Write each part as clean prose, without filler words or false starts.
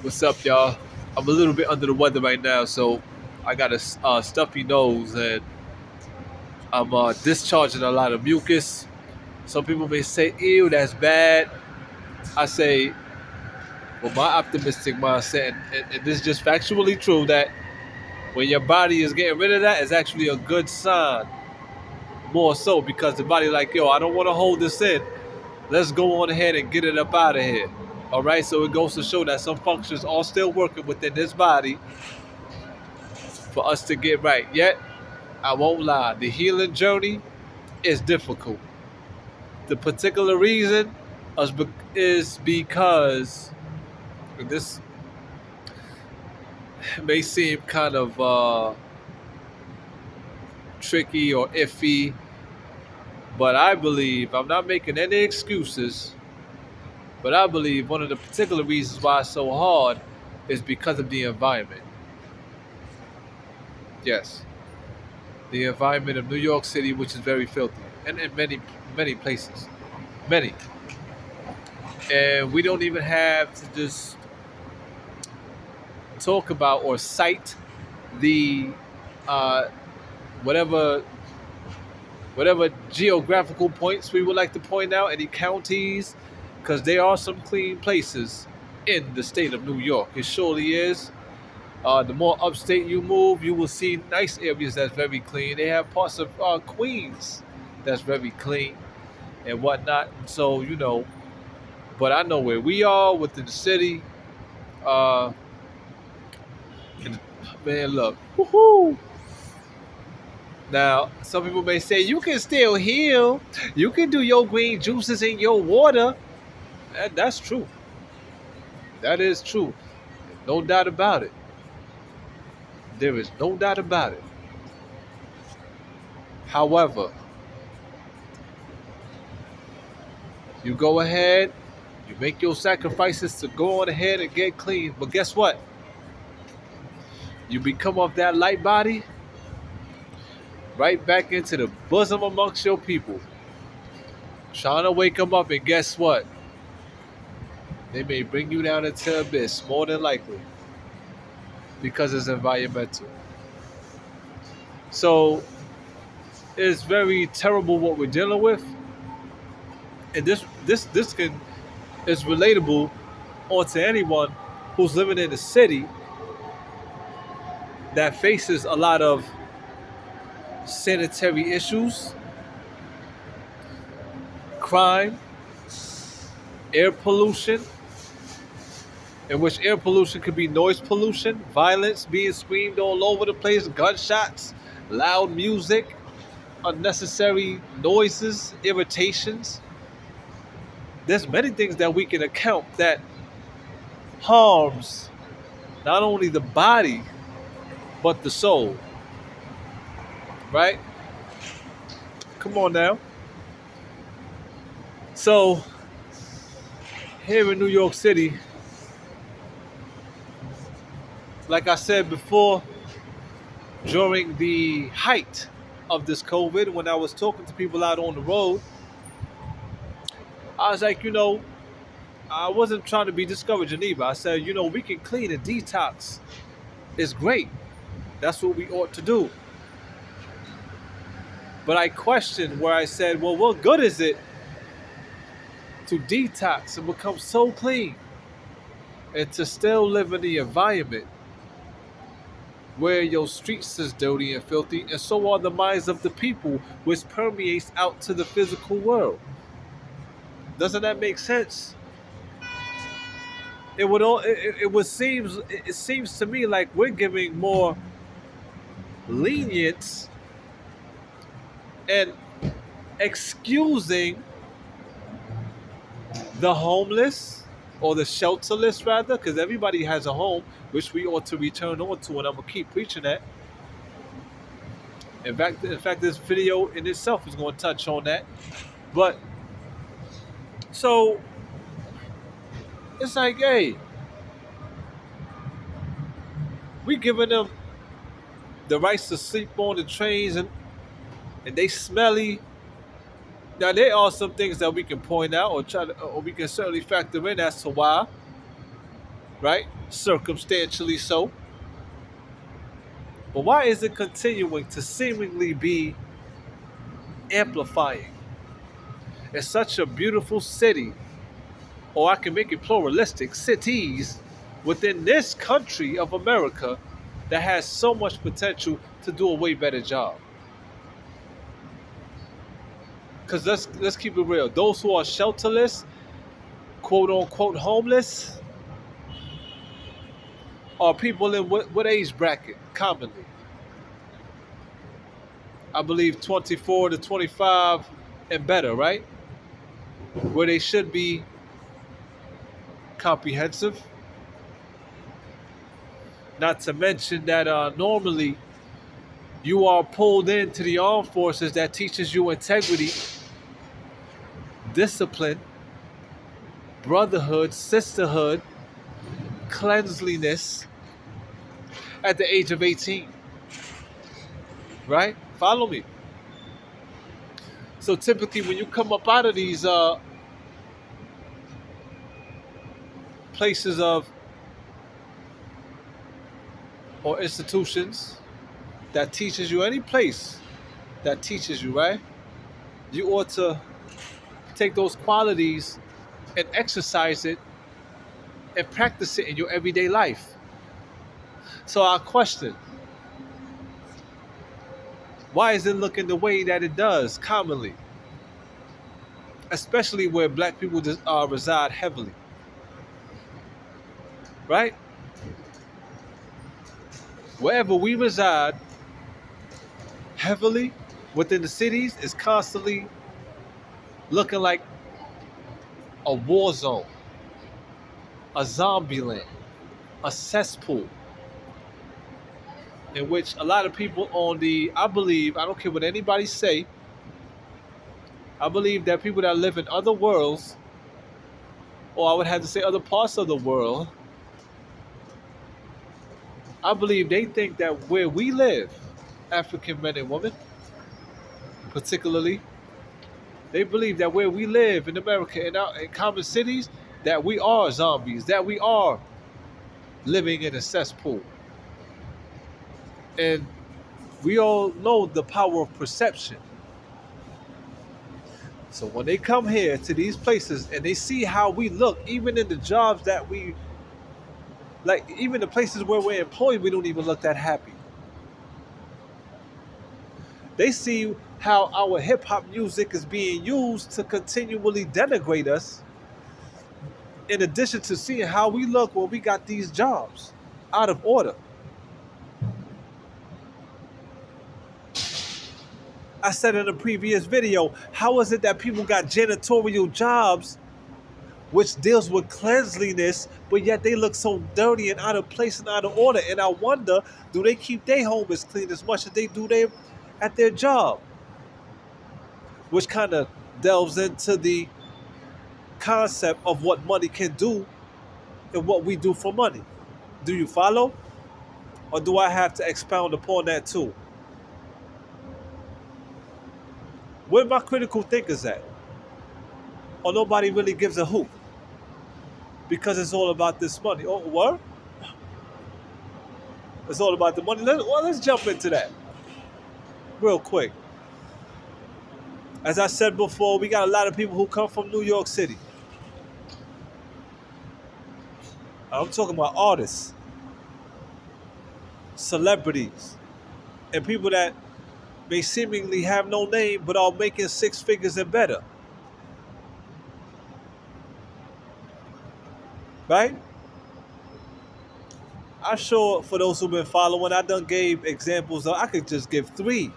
What's up, y'all? I'm a little bit under the weather right now, so I got a stuffy nose and I'm discharging a lot of mucus. Some people may say, "Ew, that's bad." I say, well, my optimistic mindset, and this is just factually true, that when your body is getting rid of that, it's actually a good sign. More so because the body, like, yo, I don't want to hold this in. Let's go on ahead and get it up out of here. All right, so it goes to show that some functions are still working within this body for us to get right. Yet, I won't lie, the healing journey is difficult. The particular reason is because this may seem kind of tricky or iffy, but I believe, I'm not making any excuses, but I believe one of the particular reasons why it's so hard is because of the environment. Yes, the environment of New York City, which is very filthy, and in many places, many. And we don't even have to just talk about or cite the uh, whatever geographical points we would like to point out, any counties, because there are some clean places in the state of New York. It surely is. The more upstate you move, you will see nice areas that's very clean. They have parts of Queens that's very clean and whatnot. So but I know where we are within the city. Uh, and, man, look, woohoo! Now, some people may say you can still heal. You can do your green juices in your water. That's true. That is true. No doubt about it. There is no doubt about it. However, you go ahead, you make your sacrifices to go on ahead and get clean. But guess what? You become of that light body right back into the bosom amongst your people, trying to wake them up. And guess what? They may bring you down into the abyss, more than likely, because it's environmental. So it's very terrible what we're dealing with, and this can is relatable onto anyone who's living in a city that faces a lot of sanitary issues, crime, air pollution, in which air pollution could be noise pollution, violence being screamed all over the place, gunshots, loud music, unnecessary noises, irritations. There's many things that we can account that harms not only the body but the soul. Right? Come on now. So here in New York City, like I said before, during the height of this COVID, when I was talking to people out on the road, I was like, I wasn't trying to be discouraging either. I said, we can clean and detox. It's great. That's what we ought to do. But I questioned where I said, well, what good is it to detox and become so clean and to still live in the environment where your streets is dirty and filthy, and so are the minds of the people, which permeates out to the physical world? Doesn't that make sense? It seems to me like we're giving more lenience and excusing the homeless, or the shelterless rather, because everybody has a home, which we ought to return on to, and I'm gonna keep preaching that. In fact, this video in itself is going to touch on that. But so it's like, hey, we giving them the rights to sleep on the trains, and they smelly. Now there are some things that we can point out or or we can certainly factor in as to why. right? Circumstantially so. But why is it continuing to seemingly be amplifying? It's such a beautiful city, or I can make it pluralistic, cities within this country of America that has so much potential to do a way better job. Because let's keep it real. Those who are shelterless, quote unquote homeless, are people in what age bracket commonly? I believe 24 to 25 and better, right? Where they should be comprehensive. Not to mention that normally you are pulled into the armed forces that teaches you integrity, discipline, brotherhood, sisterhood, cleanliness at the age of 18, right? Follow me. So typically, when you come up out of these places of or institutions that teaches you, any place that teaches you, right? You ought to take those qualities and exercise it and practice it in your everyday life. So our question, why is it looking the way that it does commonly, especially where black people reside heavily, right? Wherever we reside heavily within the cities is constantly looking like a war zone, a zombie land, a cesspool, in which a lot of people on the, I believe, I don't care what anybody say, I believe that people that live in other worlds, or I would have to say other parts of the world, I believe they think that where we live, African men and women, particularly, they believe that where we live in America, in common cities, that we are zombies, that we are living in a cesspool. And we all know the power of perception. So when they come here to these places and they see how we look, even in the jobs that we like, even the places where we're employed, we don't even look that happy. They see how our hip hop music is being used to continually denigrate us, in addition to seeing how we look when we got these jobs out of order. I said in a previous video, how is it that people got janitorial jobs which deals with cleanliness, but yet they look so dirty and out of place and out of order? And I wonder, do they keep their home as clean as much as they do at their job? Which kind of delves into the concept of what money can do and what we do for money. Do you follow? Or do I have to expound upon that too? Where my critical thinkers at? Or nobody really gives a hoot? Because it's all about this money. Oh, what? It's all about the money. Let's jump into that real quick. As I said before, we got a lot of people who come from New York City. I'm talking about artists, celebrities, and people that may seemingly have no name but are making six figures and better. Right? I'm sure for those who've been following, I done gave examples. I could just give three.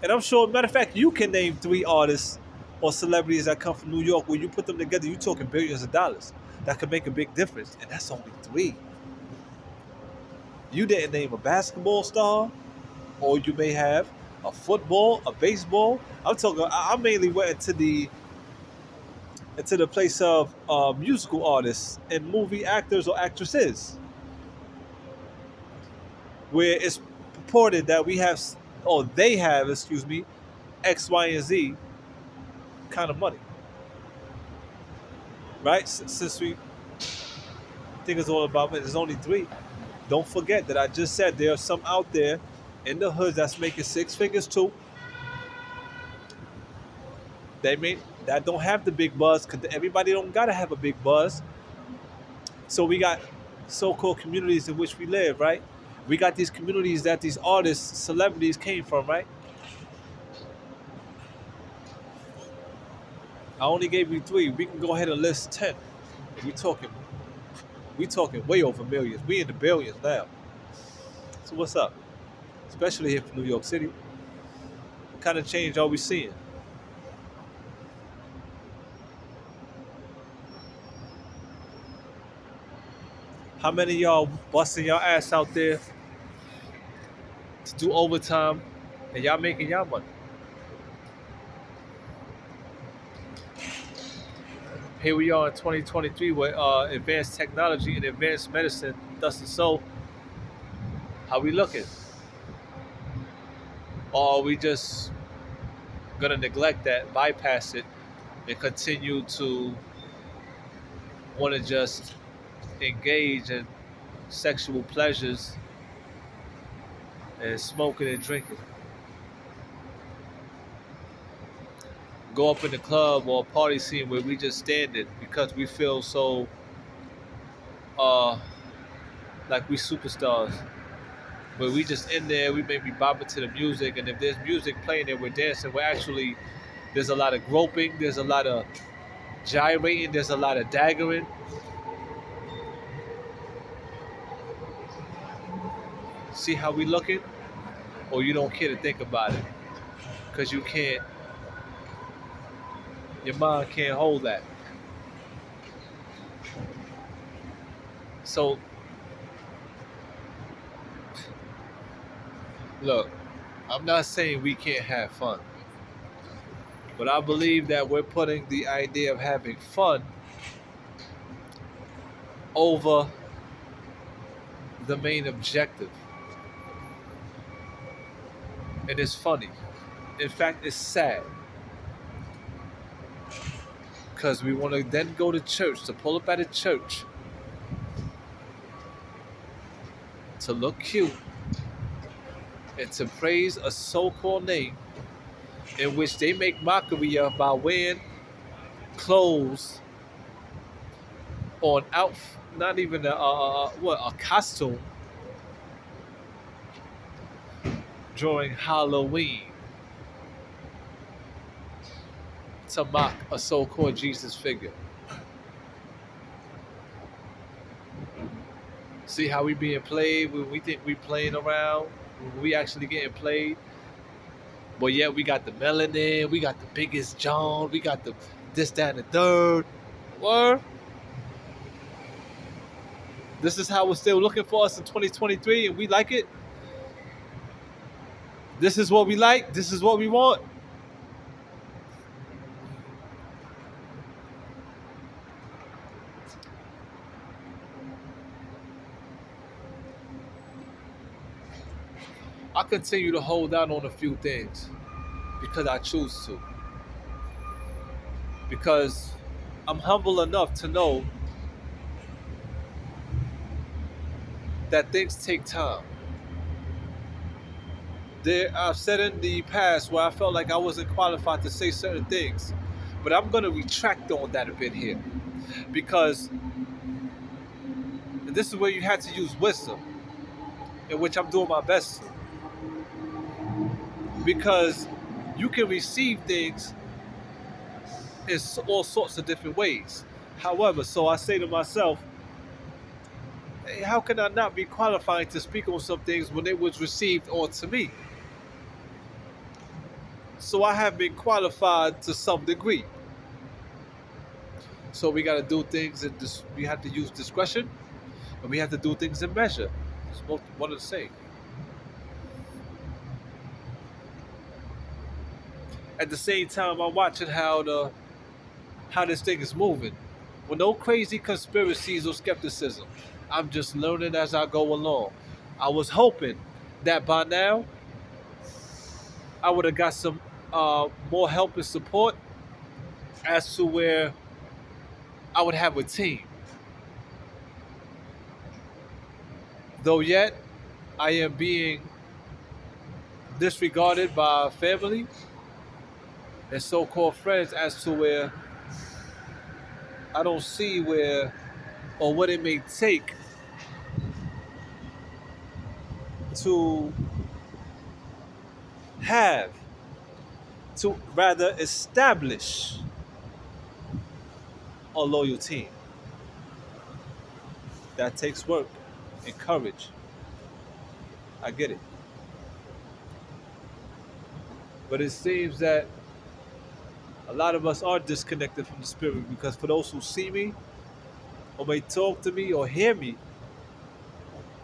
And I'm sure, matter of fact, you can name three artists or celebrities that come from New York. When you put them together, you're talking billions of dollars. That could make a big difference. And that's only three. You didn't name a basketball star, or you may have a football, a baseball. I'm talking, I mainly went into the place of musical artists and movie actors or actresses, where it's purported that we have, or they have, excuse me, X, Y, and Z kind of money, right? Since we think it's all about it. There's only three. Don't forget that I just said there are some out there in the hoods that's making six figures too. They may that don't have the big buzz because everybody don't gotta have a big buzz. So we got so-called communities in which we live, right? We got these communities that these artists, celebrities came from, right? I only gave you three. We can go ahead and list 10. We talking, we talking way over millions. We in the billions now. So what's up? Especially here from New York City. What kind of change are we seeing? How many of y'all busting your ass out there to do overtime and y'all making y'all money? Here we are in 2023 with advanced technology and advanced medicine, thus and so. How we looking? Or are we just gonna neglect that, bypass it, and continue to want to just engage in sexual pleasures and smoking and drinking? Go up in the club or party scene where we just stand it because we feel so uh like we superstars. Where we just in there, we may be bopping to the music, and if there's music playing and we're dancing, we're actually there's a lot of groping, there's a lot of gyrating, there's a lot of daggering. See how we looking? Or you don't care to think about it because you can't, your mind can't hold that. So look, I'm not saying we can't have fun, but I believe that we're putting the idea of having fun over the main objective. And it's funny. In fact, it's sad because we want to then go to church, to pull up at a church, to look cute, and to praise a so-called name in which they make mockery of by wearing clothes on out, not even a costume during Halloween to mock a so-called Jesus figure. See how we being played when we think we playing around, when we actually getting played. But yet we got the melanin, we got the biggest John, we got the this, that, and the third. Word. This is how we're still looking for us in 2023, and we like it. This is what we like. This is what we want. I continue to hold out on a few things because I choose to. Because I'm humble enough to know that things take time. I've said in the past where I felt like I wasn't qualified to say certain things, but I'm going to retract on that a bit here because this is where you had to use wisdom, in which I'm doing my best to. Because you can receive things in all sorts of different ways. However, so I say to myself, hey, how can I not be qualified to speak on some things when it was received onto me? So I have been qualified to some degree. So we got to do things, and we have to use discretion, and we have to do things in measure. It's both one and the same. At the same time, I'm watching how this thing is moving, with no crazy conspiracies or skepticism. I'm just learning as I go along. I was hoping that by now I would have got some more help and support as to where I would have a team. Though yet I am being disregarded by family and so-called friends as to where I don't see where or what it may take to have to rather establish a loyal team. That takes work and courage. I get it. But it seems that a lot of us are disconnected from the spirit because for those who see me or may talk to me or hear me,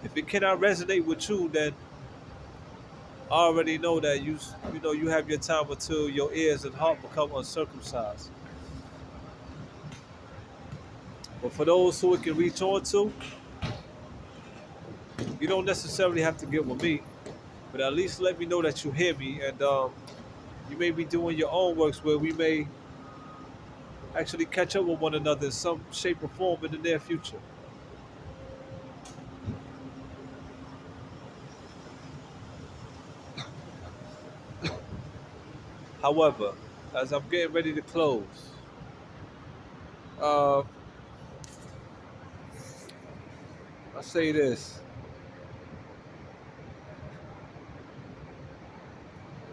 if it cannot resonate with you, then I already know that you have your time until your ears and heart become uncircumcised. But for those who it can reach on to, you don't necessarily have to get with me, but at least let me know that you hear me and you may be doing your own works where we may actually catch up with one another in some shape or form in the near future. However, as I'm getting ready to close, uh, I say this.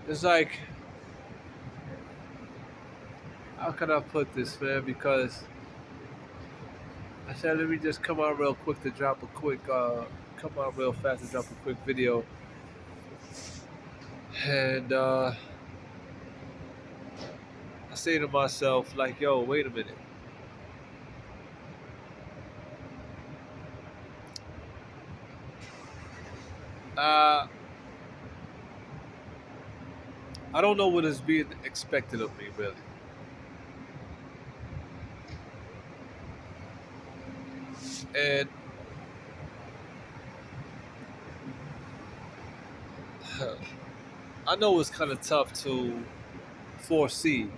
It's like, how can I put this, man? Because I said, let me just come out real quick to drop a quick, come out real fast to drop a quick video. And I say to myself, like, yo, wait a minute. Uh, I don't know what is being expected of me, really. And I know it's kind of tough to foresee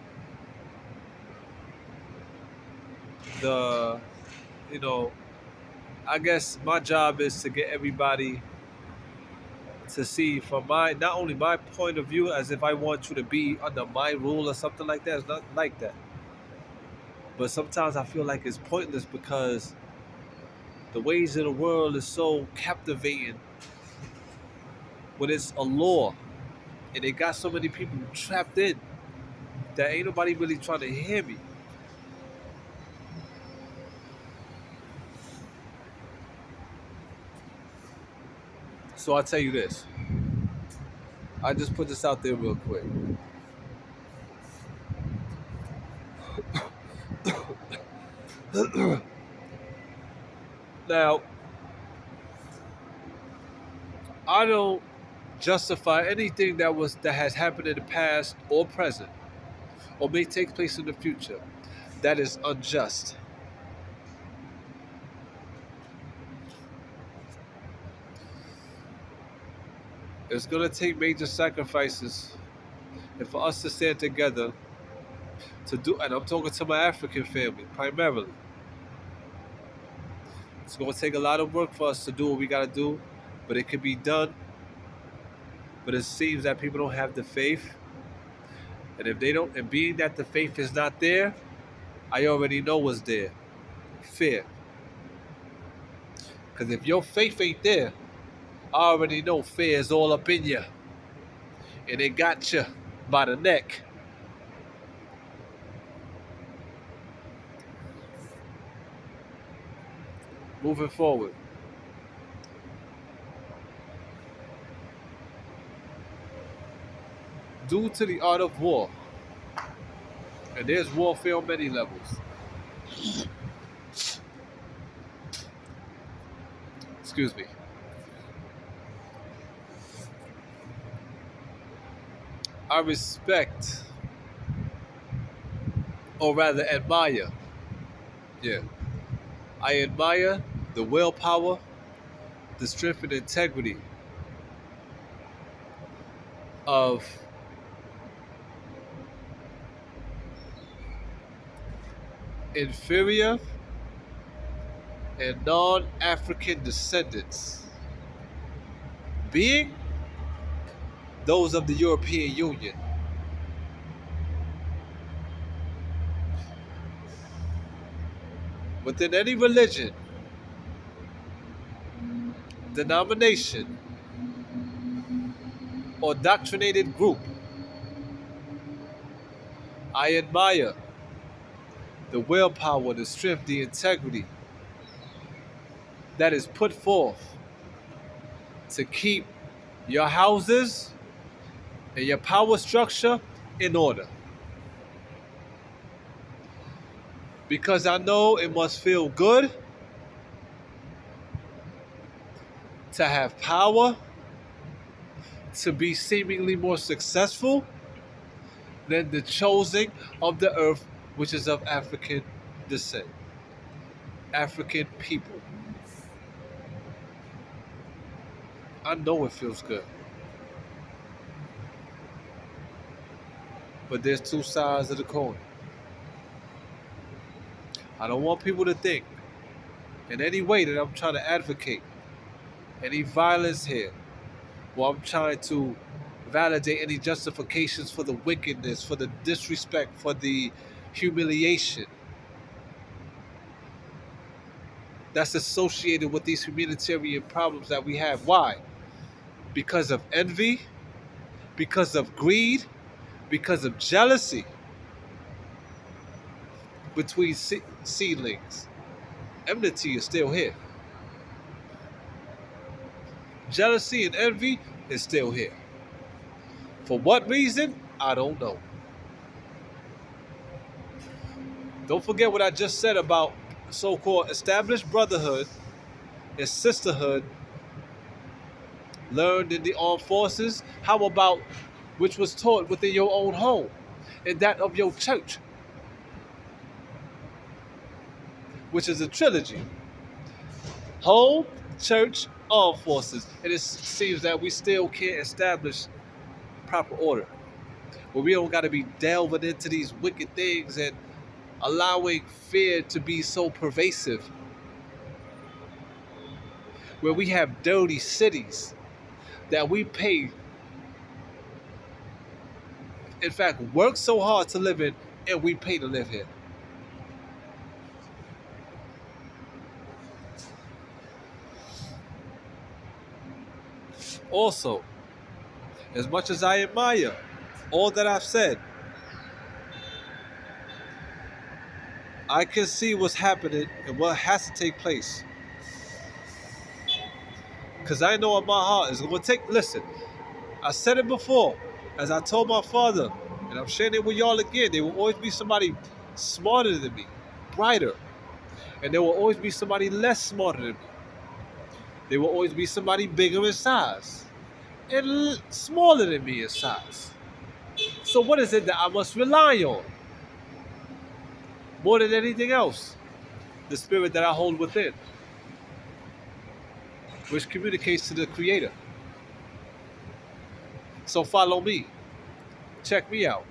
the, you know, I guess my job is to get everybody to see from my, not only my point of view, as if I want you to be under my rule or something like that. It's not like that. But sometimes I feel like it's pointless because the ways of the world is so captivating when it's a law and they got so many people trapped in that ain't nobody really trying to hear me. So I'll tell you this. I just put this out there real quick. Now, I don't justify anything that has happened in the past or present or may take place in the future that is unjust. It's gonna take major sacrifices and for us to stand together to do, and I'm talking to my African family primarily. It's gonna take a lot of work for us to do what we gotta do, but it can be done. But it seems that people don't have the faith. And if they don't, and being that the faith is not there, I already know what's there. Fear. Because if your faith ain't there, I already know fear is all up in you. And it got you by the neck. Moving forward. Due to the art of war, and there's warfare on many levels. Excuse me. I respect, or rather admire, yeah. I admire the willpower, the strength and integrity of inferior and non-African descendants. being those of the European Union. Within any religion, denomination, or doctrinated group, I admire the willpower, the strength, the integrity that is put forth to keep your houses and your power structure in order. Because I know it must feel good to have power, to be seemingly more successful than the chosen of the earth, which is of African descent, African people. I know it feels good. But there's two sides of the coin. I don't want people to think in any way that I'm trying to advocate any violence here, or I'm trying to validate any justifications for the wickedness, for the disrespect, for the humiliation that's associated with these humanitarian problems that we have. Why? Because of envy, because of greed, because of jealousy between seedlings. Enmity is still here. Jealousy and envy is still here. For what reason? I don't know. Don't forget what I just said about so-called established brotherhood and sisterhood learned in the armed forces. How about which was taught within your own home and that of your church, which is a trilogy: home, church, armed forces. And it seems that we still can't establish proper order, where we don't got to be delving into these wicked things and allowing fear to be so pervasive, where we have dirty cities that we pay, in fact, work so hard to live in, and we pay to live here. Also, as much as I admire all that I've said, I can see what's happening and what has to take place. Because I know in my heart is going to take, listen, I said it before, as I told my father, and I'm sharing it with y'all again, there will always be somebody smarter than me, brighter, and there will always be somebody less smarter than me. There will always be somebody bigger in size and smaller than me in size. So what is it that I must rely on? More than anything else, the spirit that I hold within, which communicates to the Creator. So follow me. Check me out.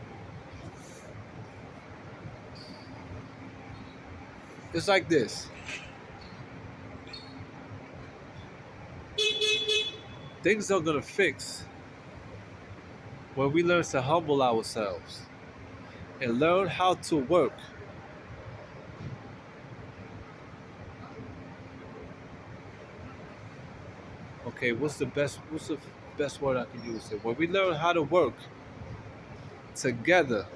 It's like this. Things are going to fix when we learn to humble ourselves and learn how to work. Okay, what's the best word I can use here? When we learn how to work together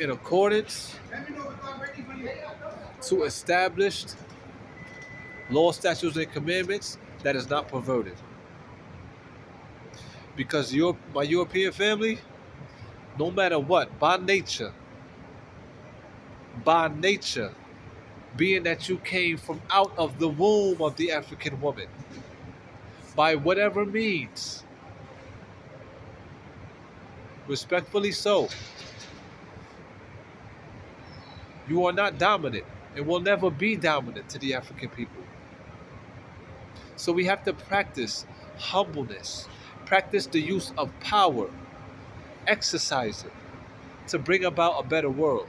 in accordance to established law, statutes, and commandments that is not perverted. Because my European family, no matter what, by nature, being that you came from out of the womb of the African woman, by whatever means, respectfully so, you are not dominant and will never be dominant to the African people. So we have to practice humbleness, practice the use of power, exercise it to bring about a better world.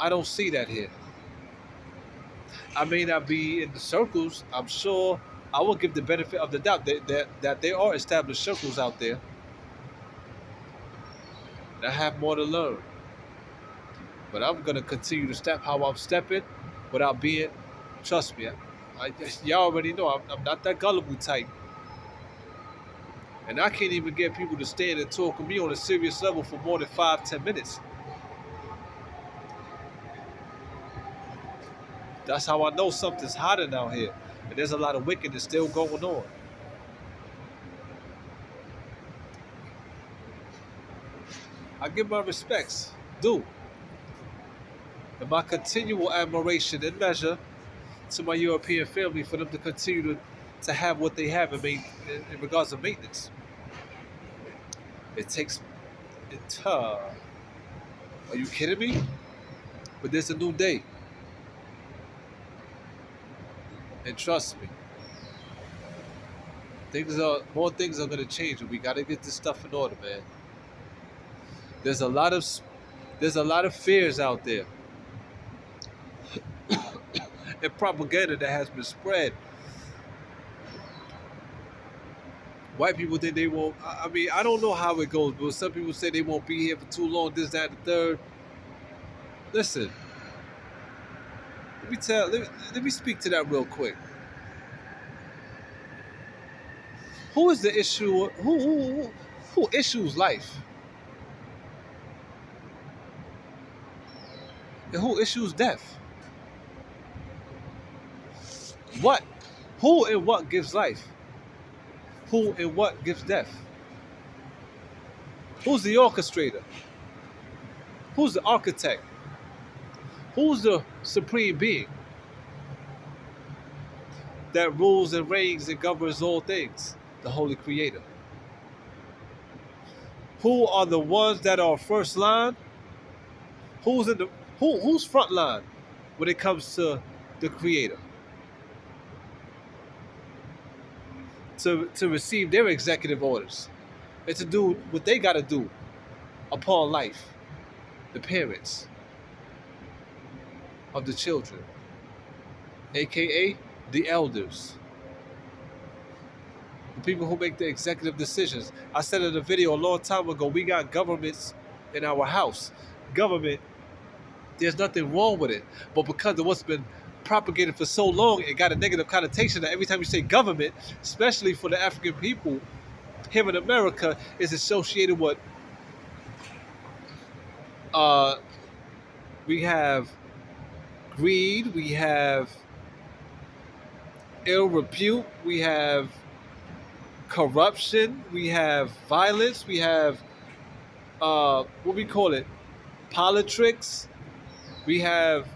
I don't see that here. I may not be in the circles. I'm sure I will give the benefit of the doubt that there are established circles out there that have more to learn. But I'm gonna continue to step how I'm stepping without being. Trust me, y'all already know I'm not that gullible type, and I can't even get people to stand and talk with me on a serious level for more than 5, 10 minutes. That's how I know something's hotter out here, and there's a lot of wickedness still going on. I give my respects, do, and my continual admiration and measure to my European family for them to continue to have what they have in regards to maintenance. It takes it. Are you kidding me? But there's a new day, and trust me, things are gonna change, and we gotta get this stuff in order, man. There's a lot of there's a lot of fears out there and propaganda that has been spread. White people think they won't. I mean, I don't know how it goes, but some people say they won't be here for too long. This, that, and the third. Listen, let me speak to that real quick. Who is the issue? Who issues life? And who issues death? What? Who and what gives life? Who and what gives death? Who's the orchestrator? Who's the architect? Who's the supreme being that rules and reigns and governs all things? The Holy Creator. Who are the ones that are first line? Who's in the who's front line when it comes to the Creator? To receive their executive orders and to do what they got to do upon life, the parents of the children, aka the elders, the people who make the executive decisions. I said in a video a long time ago, we got governments in our house. Government, there's nothing wrong with it, but because of what's been propagated for so long, it got a negative connotation that every time you say government, especially for the African people here in America, is associated with we have greed, we have ill repute, we have corruption, we have violence, we have what we call it, politics, we have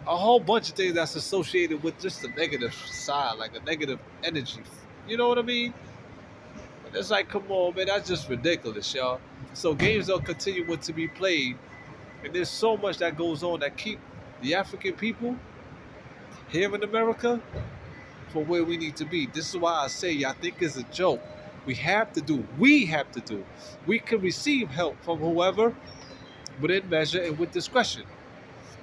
a whole bunch of things that's associated with just the negative side, like a negative energy. You know what I mean? And it's like, come on, man, that's just ridiculous, y'all. So games are continuing to be played, and there's so much that goes on that keep the African people here in America from where we need to be. This is why I say I think it's a joke. We have to do. We can receive help from whoever within measure and with discretion.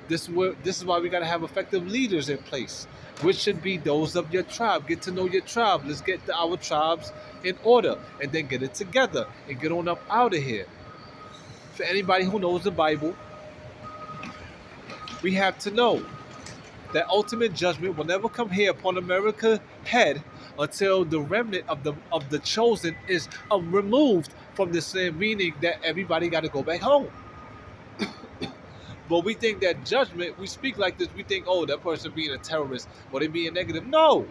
This is why we gotta have effective leaders in place, which should be those of your tribe. Get to know your tribe. Let's get our tribes in order, and then get it together and get on up out of here. For anybody who knows the Bible, we have to know that ultimate judgment will never come here upon America's head until the remnant of the chosen is removed from this land, meaning that everybody got to go back home. But we think that judgment, we speak like this, we think, oh, that person being a terrorist or they being negative. No.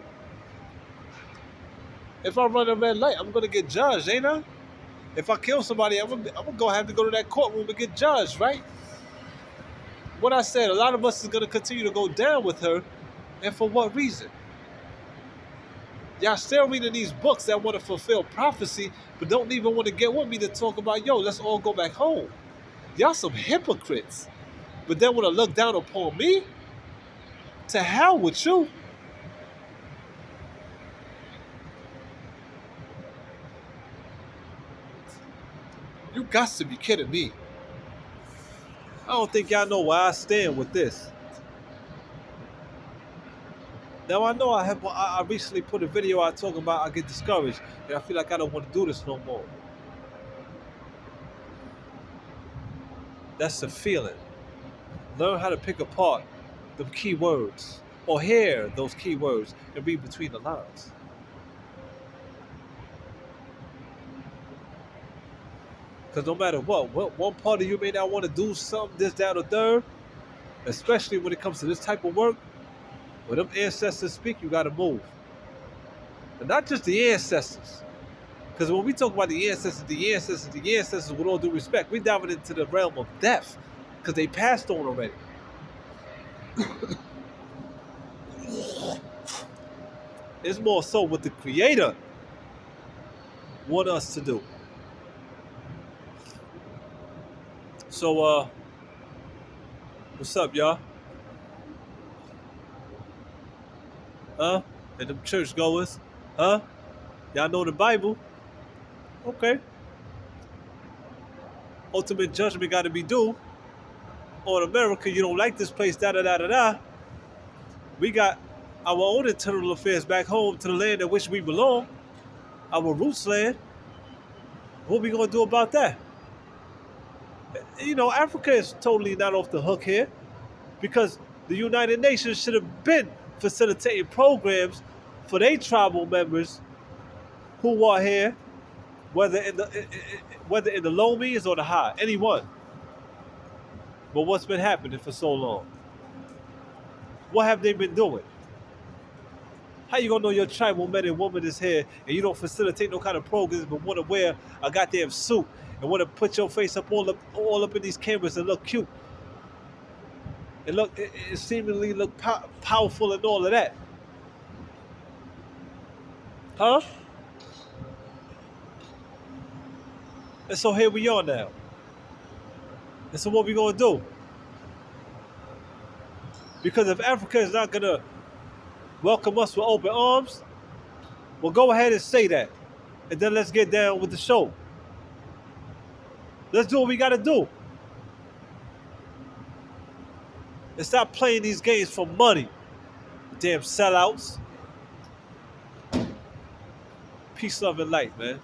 If I run a red light, I'm going to get judged, ain't I? If I kill somebody, I'm going to have to go to that courtroom and get judged, right? What I said, a lot of us is going to continue to go down with her. And for what reason? Y'all still reading these books that want to fulfill prophecy, but don't even want to get with me to talk about, yo, let's all go back home. Y'all some hypocrites. But then want to look down upon me? To hell with you. You got to be kidding me. I don't think y'all know where I stand with this. Now I know I recently put a video out talking about I get discouraged and I feel like I don't want to do this no more. That's the feeling. Learn how to pick apart the key words or hear those key words and read between the lines. Because no matter what, one part of you may not want to do something, this, that, or third, especially when it comes to this type of work, when them ancestors speak, you got to move. And not just the ancestors. Because when we talk about the ancestors, with all due respect, we're diving into the realm of death. Because they passed on already. It's more so what the Creator want us to do. So, what's up, y'all? Huh? And them churchgoers? Huh? Y'all know the Bible? Okay. Ultimate judgment got to be due on America. You don't like this place, da da da da da. We got our own internal affairs back home to the land in which we belong, our roots land. What we gonna do about that? You know, Africa is totally not off the hook here because the United Nations should have been facilitating programs for their tribal members who are here, whether in the low means or the high, any one. But what's been happening for so long? What have they been doing? How you gonna know your tribal man and woman is here and you don't facilitate no kind of programs but want to wear a goddamn suit and want to put your face up all up in these cameras and look cute and it seemingly look powerful and all of that? Huh? And so here we are now. And so what we gonna do? Because if Africa is not gonna welcome us with open arms, well, go ahead and say that. And then let's get down with the show. Let's do what we gotta do. And stop playing these games for money. Damn sellouts. Peace, love, and light, man.